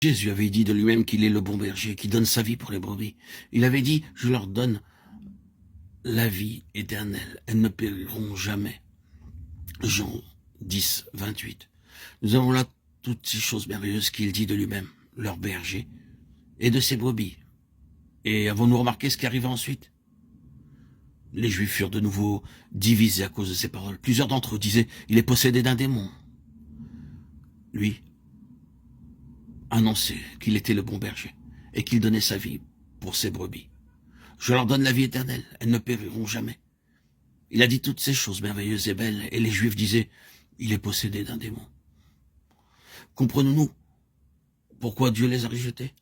Jésus avait dit de lui-même qu'il est le bon berger, qui donne sa vie pour les brebis. Il avait dit, je leur donne la vie éternelle, elles ne périront jamais. Jean 10, 28. Nous avons là toutes ces choses merveilleuses qu'il dit de lui-même, leur berger, et de ses brebis. Et avons-nous remarqué ce qui arriva ensuite? Les Juifs furent de nouveau divisés à cause de ces paroles. Plusieurs d'entre eux disaient, il est possédé d'un démon. Lui annonçait qu'il était le bon berger et qu'il donnait sa vie pour ses brebis. Je leur donne la vie éternelle, elles ne périront jamais. Il a dit toutes ces choses merveilleuses et belles, et les Juifs disaient, il est possédé d'un démon. Comprenons-nous pourquoi Dieu les a rejetés?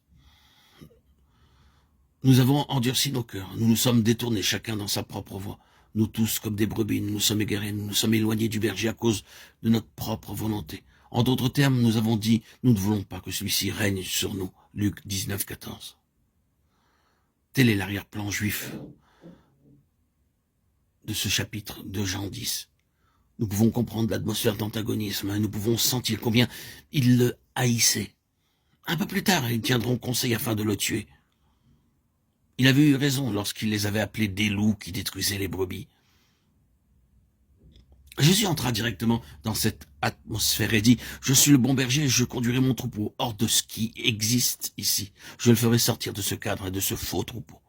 Nous avons endurci nos cœurs, nous nous sommes détournés chacun dans sa propre voie. Nous tous, comme des brebis, nous nous sommes égarés, nous nous sommes éloignés du berger à cause de notre propre volonté. En d'autres termes, nous avons dit, nous ne voulons pas que celui-ci règne sur nous. Luc 19, 14. Tel est l'arrière-plan juif de ce chapitre de Jean 10. Nous pouvons comprendre l'atmosphère d'antagonisme, et nous pouvons sentir combien ils le haïssaient. Un peu plus tard, ils tiendront conseil afin de le tuer. Il avait eu raison lorsqu'il les avait appelés des loups qui détruisaient les brebis. Jésus entra directement dans cette atmosphère et dit, « Je suis le bon berger, je conduirai mon troupeau hors de ce qui existe ici. Je le ferai sortir de ce cadre et de ce faux troupeau. »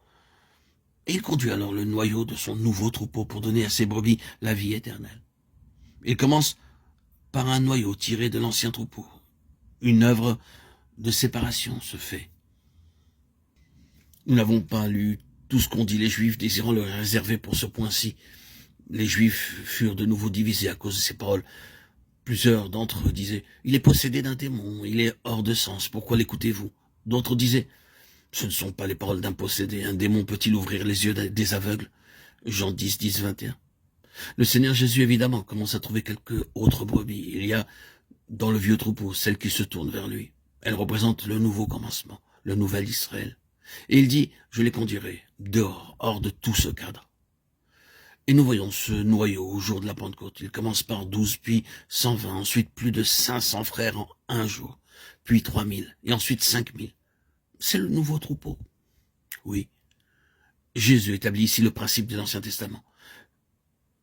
Et il conduit alors le noyau de son nouveau troupeau pour donner à ses brebis la vie éternelle. Il commence par un noyau tiré de l'ancien troupeau. Une œuvre de séparation se fait. Nous n'avons pas lu tout ce qu'ont dit les Juifs, désirant le réserver pour ce point-ci. Les Juifs furent de nouveau divisés à cause de ces paroles. Plusieurs d'entre eux disaient, « Il est possédé d'un démon, il est hors de sens, pourquoi l'écoutez-vous » D'autres disaient, « Ce ne sont pas les paroles d'un possédé, un démon peut-il ouvrir les yeux des aveugles » Jean 10, 10, 21. Le Seigneur Jésus, évidemment, commence à trouver quelques autres brebis. Il y a, dans le vieux troupeau, celle qui se tourne vers lui. Elle représente le nouveau commencement, le nouvel Israël. Et il dit, je les conduirai dehors, hors de tout ce cadre. Et nous voyons ce noyau au jour de la Pentecôte. Il commence par 12, puis 120, ensuite plus de 500 frères en un jour, puis 3000, et ensuite 5000. C'est le nouveau troupeau. Oui, Jésus établit ici le principe de l'Ancien Testament.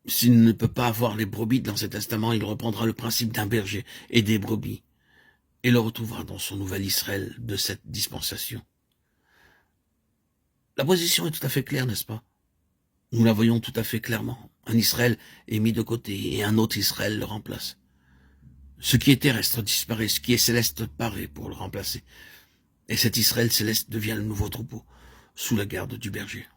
S'il ne peut pas avoir les brebis de l'Ancien Testament, il reprendra le principe d'un berger et des brebis, et le retrouvera dans son nouvel Israël de cette dispensation. La position est tout à fait claire, n'est-ce pas? Nous la voyons tout à fait clairement. Un Israël est mis de côté et un autre Israël le remplace. Ce qui est terrestre disparaît, ce qui est céleste paraît pour le remplacer. Et cet Israël céleste devient le nouveau troupeau, sous la garde du berger.